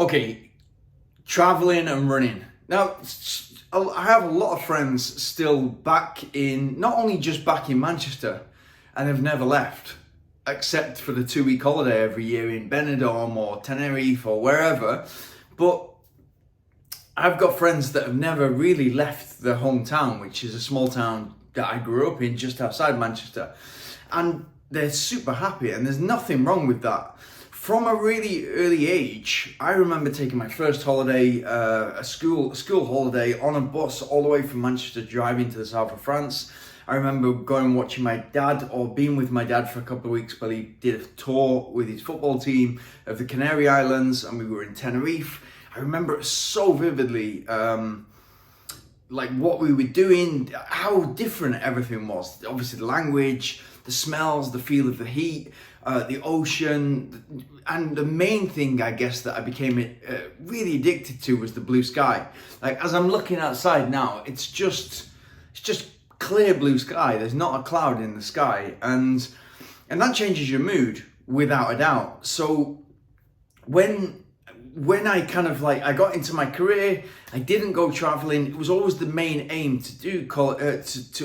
Okay, traveling and running. Now, I have a lot of friends still not only just back in Manchester, and have never left, except for the 2-week holiday every year in Benidorm or Tenerife or wherever. But I've got friends that have never really left their hometown, which is a small town that I grew up in just outside Manchester. And they're super happy, and there's nothing wrong with that. From a really early age, I remember taking my first holiday, a school holiday, on a bus all the way from Manchester, driving to the south of France. I remember going and watching my dad, or being with my dad for a couple of weeks while he did a tour with his football team of the Canary Islands, and we were in Tenerife. I remember it so vividly, like what we were doing, how different everything was. Obviously the language, the smells, the feel of the heat, the ocean, and the main thing, I guess, that I became really addicted to was the blue sky. Like, as I'm looking outside now, it's just clear blue sky. There's not a cloud in the sky, and that changes your mood without a doubt. So when I kind of I got into my career, I didn't go traveling. It was always the main aim to do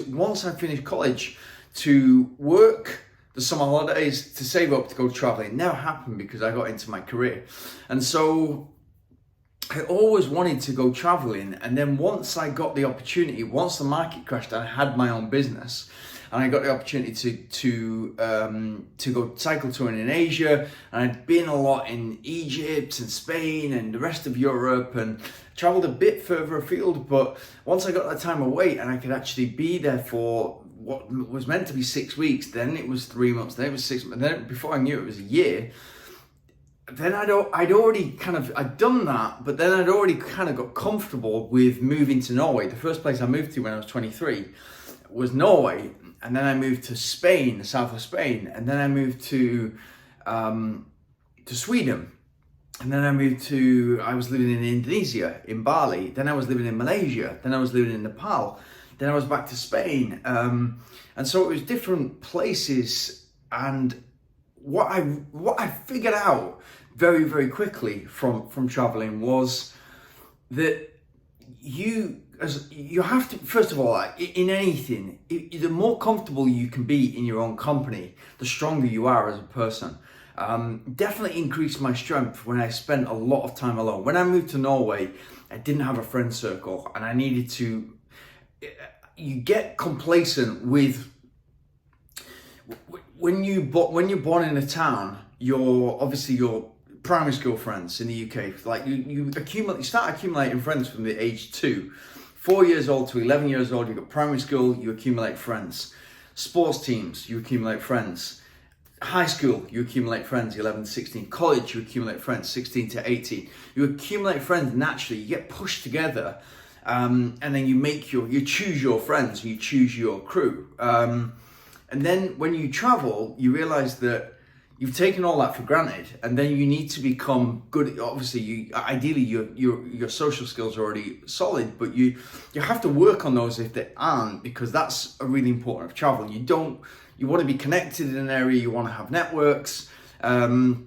once I finished college, to work the summer holidays, to save up to go traveling. It never happened because I got into my career. And so I always wanted to go traveling. And then once I got the opportunity, once the market crashed and I had my own business, and I got the opportunity to go cycle touring in Asia, and I'd been a lot in Egypt and Spain and the rest of Europe, and traveled a bit further afield. But once I got that time away and I could actually be there for what was meant to be 6 weeks, then it was 3 months, then it was 6 months, and then before I knew it was a year. Then I'd done that, but then I'd already kind of got comfortable with moving to Norway. The first place I moved to when I was 23 was Norway, and then I moved to Spain, the south of Spain, and then I moved to Sweden, and then I was living in Indonesia, in Bali, then I was living in Malaysia, then I was living in Nepal, then I was back to Spain, and so it was different places. And what I figured out very, very quickly from traveling was that you have to, first of all, in anything, the more comfortable you can be in your own company, the stronger you are as a person. Definitely increased my strength when I spent a lot of time alone. When I moved to Norway, I didn't have a friend circle, and I needed to. You get complacent with when you're born in a town. Your primary school friends in the UK, like you start accumulating friends from the age 2, 4 years old to 11 years old. You've got primary school, you accumulate friends. Sports teams, you accumulate friends. High school, you accumulate friends, 11 to 16. College, you accumulate friends, 16 to 18. You accumulate friends naturally. You get pushed together, and then you choose your friends, you choose your crew. And then when you travel, you realize that you've taken all that for granted, and then you need to become good. Obviously, ideally your social skills are already solid, but you have to work on those if they aren't, because that's a really important of travel. You want to be connected in an area, you want to have networks, and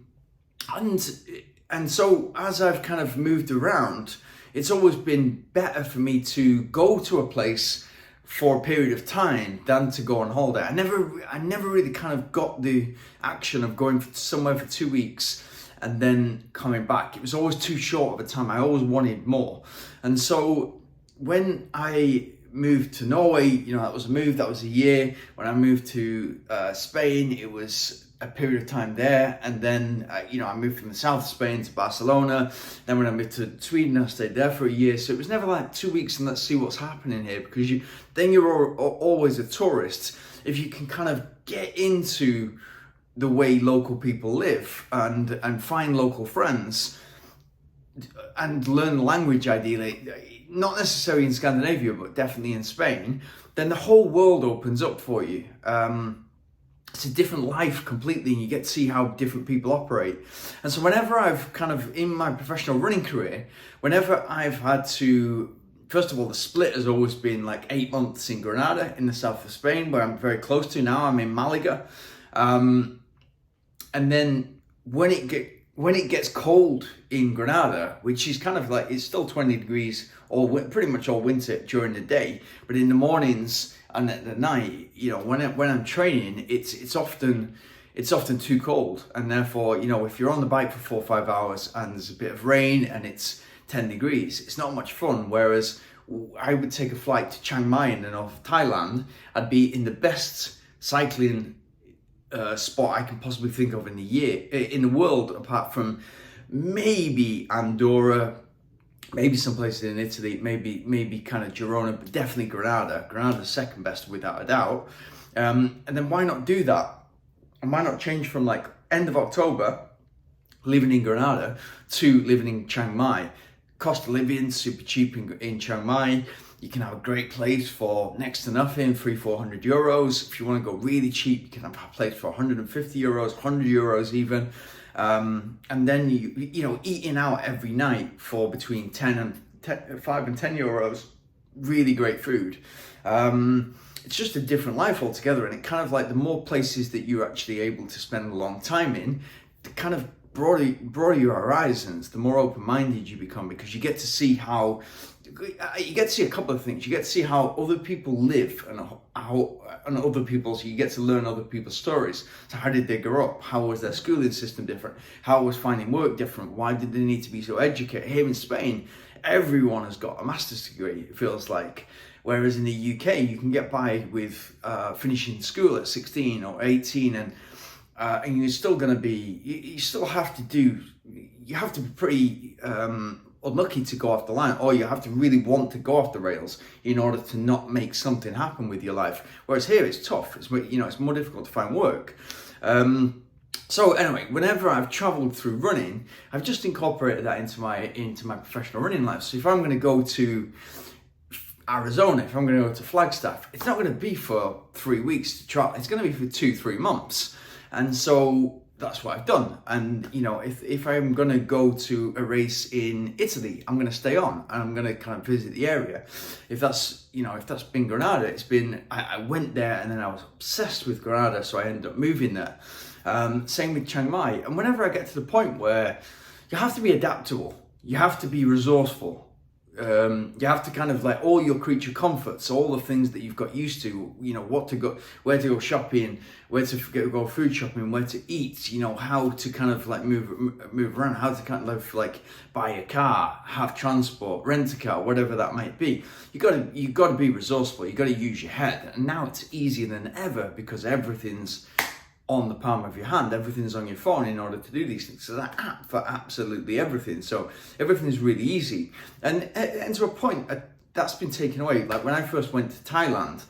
so as I've kind of moved around, it's always been better for me to go to a place for a period of time than to go on holiday. I never really kind of got the action of going somewhere for 2 weeks and then coming back. It was always too short of a time. I always wanted more. And so when I moved to Norway, that was a move, that was a year. When I moved to Spain, it was a period of time there, and then I moved from the south of Spain to Barcelona. Then when I moved to Sweden, I stayed there for a year. So it was never like 2 weeks and let's see what's happening here, because you're always a tourist if you can kind of get into the way local people live and find local friends and learn the language, ideally, not necessarily in Scandinavia, but definitely in Spain. Then the whole world opens up for you. It's a different life completely, and you get to see how different people operate. And so whenever I've kind of, in my professional running career, whenever I've had to, first of all, the split has always been like 8 months in Granada in the south of Spain, where I'm very close to now. I'm in Malaga. And then when when it gets cold in Granada, which is kind of like, it's still 20 degrees pretty much all winter during the day, but in the mornings and at the night, you know, when I'm training, it's often too cold, and therefore, you know, if you're on the bike for 4 or 5 hours and there's a bit of rain and it's 10 degrees, it's not much fun. Whereas I would take a flight to Chiang Mai in the north of Thailand, I'd be in the best cycling spot I can possibly think of in the world, apart from maybe Andorra, maybe some places in Italy, maybe kind of Girona, but definitely Granada. Granada's second best without a doubt. And then why not do that? And why not change from like end of October, living in Granada, to living in Chiang Mai? Cost of living super cheap in Chiang Mai. You can have a great place for next to nothing, 300-400 euros. If you want to go really cheap, you can have a place for 150 euros, 100 euros even. And then you know, eating out every night for between 5 and 10 euros, really great food. It's just a different life altogether, and it kind of like, the more places that you're actually able to spend a long time in, the kind of broader your horizons, the more open-minded you become, because you get to see a couple of things. You get to see how other people live, and you get to learn other people's stories. So how did they grow up? How was their schooling system different? How was finding work different? Why did they need to be so educated? Here in Spain, everyone has got a master's degree, it feels like. Whereas in the UK, you can get by with finishing school at 16 or 18, and you're still going to be, you have to be pretty unlucky to go off the line, or you have to really want to go off the rails in order to not make something happen with your life. Whereas here, it's tough. It's more difficult to find work. So anyway, whenever I've traveled through running, I've just incorporated that into my professional running life. So if I'm going to go to Arizona, if I'm going to go to Flagstaff, it's not going to be for 3 weeks to try. It's going to be for 2-3 months. And so that's what I've done. And, you know, if I'm going to go to a race in Italy, I'm going to stay on and I'm going to kind of visit the area. If that's been Granada, I went there and then I was obsessed with Granada, so I ended up moving there. Same with Chiang Mai. And whenever I get to the point where you have to be adaptable, you have to be resourceful, you have to kind of like, all your creature comforts, all the things that you've got used to, you know, where to go shopping, where to go food shopping, where to eat, you know, how to kind of like move around, how to kind of like buy a car, have transport, rent a car, whatever that might be. You got to be resourceful. You got to use your head. And now it's easier than ever because everything's on the palm of your hand, everything's on your phone in order to do these things. So that app for absolutely everything. So everything is really easy. And to a point, that's been taken away. Like when I first went to Thailand,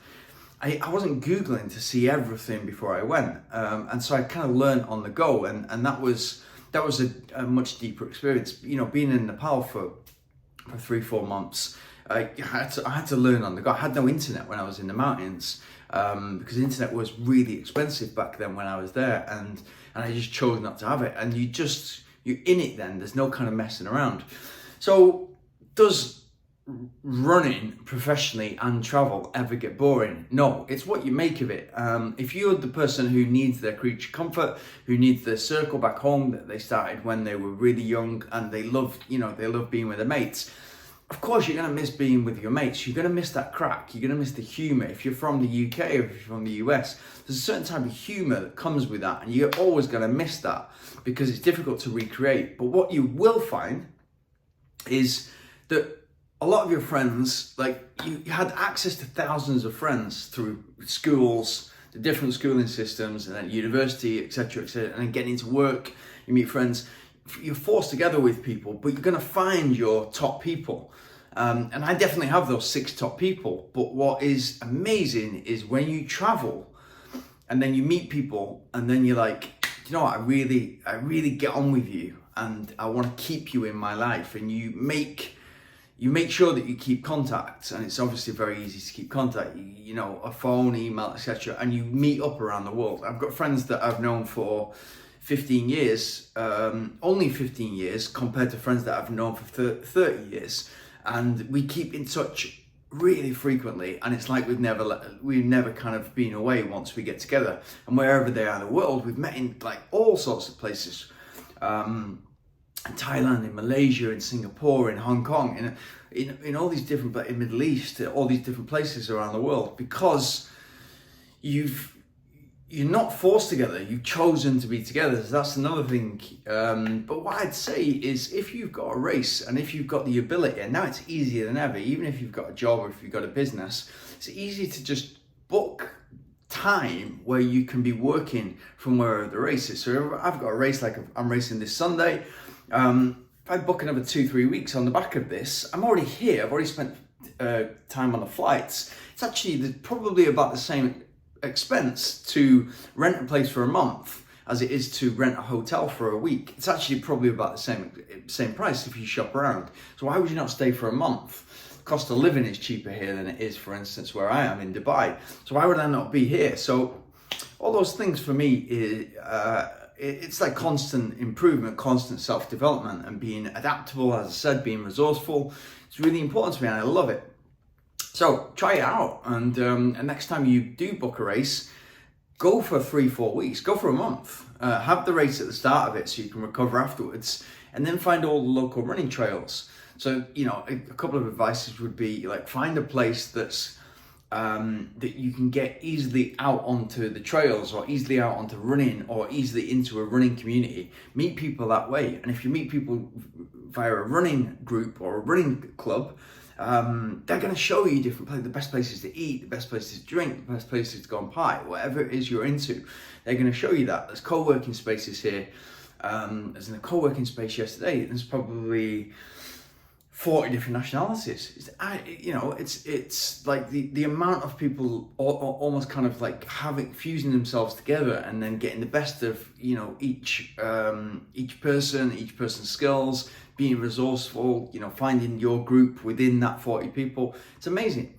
I wasn't Googling to see everything before I went. And so I kind of learned on the go. And that was a much deeper experience. You know, being in Nepal for 3-4 months, I had to learn on the go. I had no internet when I was in the mountains. Because the internet was really expensive back then when I was there, and I just chose not to have it. And you're in it then, there's no kind of messing around. So does running professionally and travel ever get boring? No, it's what you make of it. If you're the person who needs their creature comfort, who needs their circle back home that they started when they were really young, and they love being with their mates, of course, you're going to miss being with your mates. You're going to miss that crack. You're going to miss the humour. If you're from the UK or if you're from the US, there's a certain type of humour that comes with that, and you're always going to miss that because it's difficult to recreate. But what you will find is that a lot of your friends, like you had access to thousands of friends through schools, the different schooling systems, and then university, etc., etc., and then getting into work, you meet friends. You're forced together with people, but you're going to find your top people. And I definitely have those 6 top people. But what is amazing is when you travel and then you meet people and then you're like, you know what, I really get on with you and I want to keep you in my life. And you make sure that you keep contact. And it's obviously very easy to keep contact, you know, a phone, email, etc. And you meet up around the world. I've got friends that I've known for 15 years, only 15 years compared to friends that I've known for 30 years. And we keep in touch really frequently. And it's like we've never kind of been away once we get together. And wherever they are in the world, we've met in like all sorts of places. in Thailand, in Malaysia, in Singapore, in Hong Kong, in all these different, in Middle East, all these different places around the world, because you're not forced together, you've chosen to be together. So that's another thing. But what I'd say is, if you've got a race and if you've got the ability, and now it's easier than ever, even if you've got a job or if you've got a business, it's easy to just book time where you can be working from wherever the race is. So if I've got a race, like I'm racing this Sunday, if I book another 2-3 weeks on the back of this, I'm already here. I've already spent time on the flights. It's actually probably about the same expense to rent a place for a month as it is to rent a hotel for a week. It's actually probably about the same price if you shop around. So why would you not stay for a month? Cost of living is cheaper here than it is, for instance, where I am in Dubai. So why would I not be here? So all those things for me, it's like constant improvement, constant self-development, and being adaptable, as I said, being resourceful. It's really important to me and I love it. So try it out, and next time you do book a race, go for 3-4 weeks, go for a month. Have the race at the start of it so you can recover afterwards, and then find all the local running trails. So, a couple of advices would be, like, find a place that's that you can get easily out onto the trails, or easily out onto running, or easily into a running community. Meet people that way. And if you meet people via a running group or a running club, they're going to show you different places, the best places to eat, the best places to drink, the best places to go and party, whatever it is you're into. They're going to show you that. There's co-working spaces here. As in a co-working space yesterday, there's probably 40 different nationalities. It's like the amount of people almost kind of like fusing themselves together and then getting the best of each person's skills, being resourceful, finding your group within that 40 people. It's amazing.